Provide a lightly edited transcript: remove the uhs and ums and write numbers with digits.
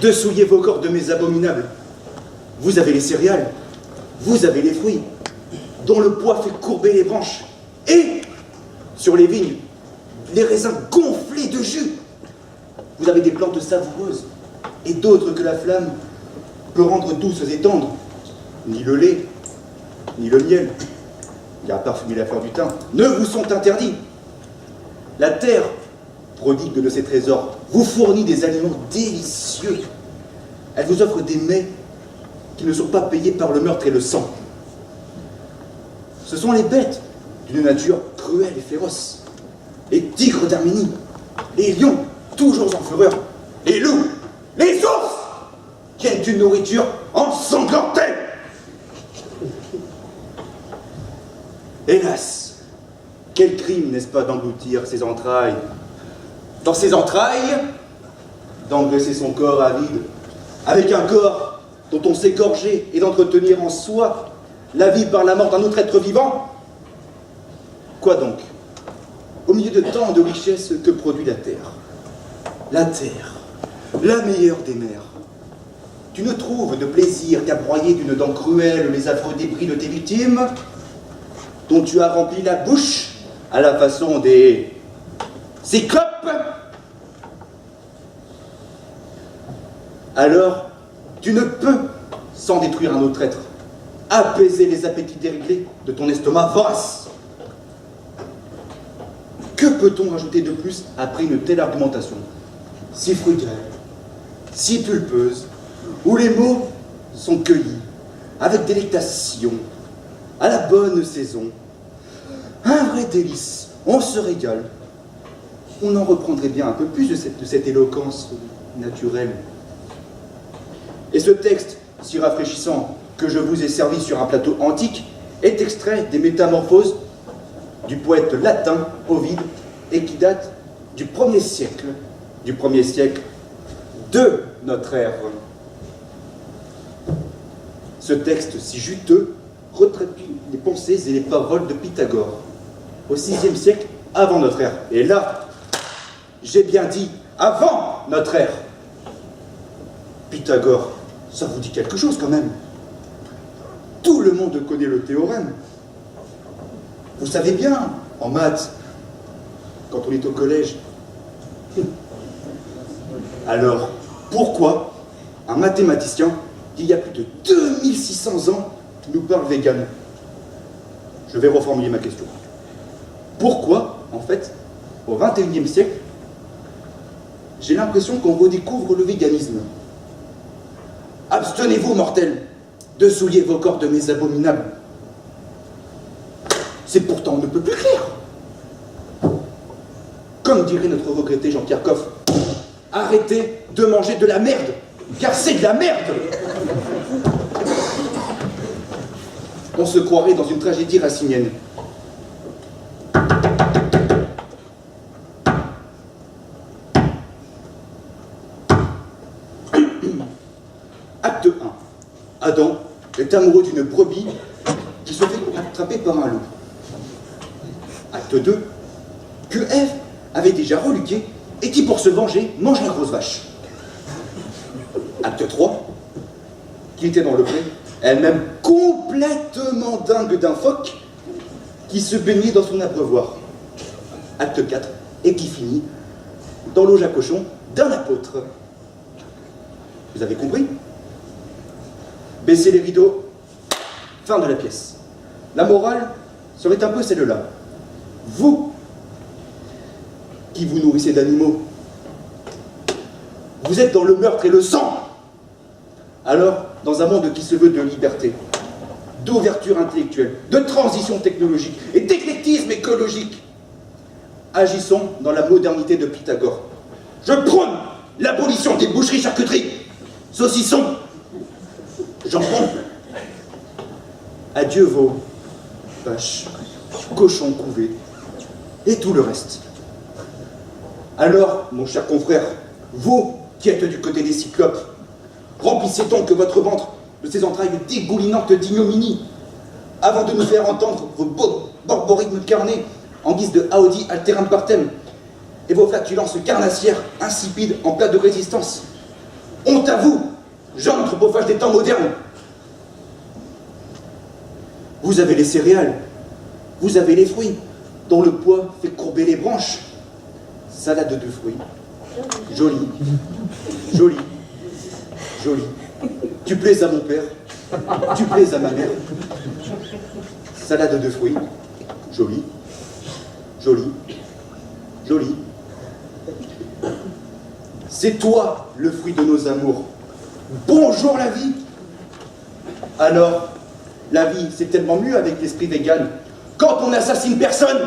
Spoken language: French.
de souiller vos corps de mes abominables. Vous avez les céréales, vous avez les fruits, dont le poids fait courber les branches, et, sur les vignes, les raisins gonflés de jus. Vous avez des plantes savoureuses, et d'autres que la flamme peut rendre douces et tendres. Ni le lait, ni le miel, qui a parfumé la fleur du thym, ne vous sont interdits. La terre, prodigue de ses trésors, vous fournit des aliments délicieux. Elle vous offre des mets qui ne sont pas payés par le meurtre et le sang. Ce sont les bêtes d'une nature cruelle et féroce. Les tigres d'Arménie, les lions, toujours en fureur, les loups, les ours, qui aiment une nourriture ensanglantée. Hélas, quel crime, n'est-ce pas, d'engloutir ses entrailles, dans ses entrailles, d'engraisser son corps avide, avec un corps dont on s'est gorgé et d'entretenir en soi la vie par la mort d'un autre être vivant. Quoi donc, au milieu de tant de richesses que produit la terre, la meilleure des mers, tu ne trouves de plaisir qu'à broyer d'une dent cruelle les affreux débris de tes victimes, dont tu as rempli la bouche à la façon des cyclopes? Alors, tu ne peux, sans détruire un autre être, apaiser les appétits déréglés de ton estomac vorace. Que peut-on rajouter de plus après une telle argumentation, si frugale, si pulpeuse, où les mots sont cueillis avec délectation, à la bonne saison? Un vrai délice, on se régale. On en reprendrait bien un peu plus de cette éloquence naturelle. Et ce texte, si rafraîchissant, que je vous ai servi sur un plateau antique, est extrait des Métamorphoses du poète latin Ovide, et qui date du 1er siècle de notre ère. Ce texte si juteux retraite les pensées et les paroles de Pythagore, au 6e siècle avant notre ère. Et là, j'ai bien dit avant notre ère. Pythagore, ça vous dit quelque chose quand même. Tout le monde connaît le théorème. Vous savez bien, en maths, quand on est au collège. Alors, pourquoi un mathématicien, il y a plus de 2600 ans, nous parle vegan? Je vais reformuler ma question. Pourquoi, en fait, au XXIe siècle, j'ai l'impression qu'on redécouvre le véganisme? Abstenez-vous, mortels, de souiller vos corps de mes abominables. C'est pourtant on ne peut plus clair. Comme dirait notre regretté Jean-Pierre Coff, arrêtez de manger de la merde, car c'est de la merde. On se croirait dans une tragédie racinienne. Acte 1. Adam est amoureux d'une brebis qui se fait attraper par un loup. Acte 2. Que Ève avait déjà reluqué et qui, pour se venger, mange la grosse vache. Acte 3. Qui était dans le pré, elle-même complètement dingue d'un phoque qui se baignait dans son abreuvoir. Acte 4. Et qui finit dans l'auge à cochon d'un apôtre. Vous avez compris? Baissez les rideaux, fin de la pièce. La morale serait un peu celle-là. Vous, qui vous nourrissez d'animaux, vous êtes dans le meurtre et le sang. Alors, dans un monde qui se veut de liberté, d'ouverture intellectuelle, de transition technologique et d'éclectisme écologique, agissons dans la modernité de Pythagore. Je prône l'abolition des boucheries-charcuteries, saucissons, jambon. Adieu vos vaches, cochons couvés et tout le reste. Alors, mon cher confrère, vous qui êtes du côté des cyclopes, remplissez donc votre ventre de ces entrailles dégoulinantes d'ignominie, avant de nous faire entendre vos beaux borborigmes carnés en guise de Audi alteram partem, et vos flatulences carnassières insipides en plat de résistance. Honte à vous, gens anthropophages des temps modernes. Vous avez les céréales, vous avez les fruits, dont le poids fait courber les branches. Salade de fruits, jolie, jolie, jolie. Tu plais à mon père, tu plais à ma mère. Salade de fruits, jolie, jolie, jolie. C'est toi le fruit de nos amours. Bonjour la vie. Alors, la vie, c'est tellement mieux avec l'esprit vegan. Quand on n'assassine personne,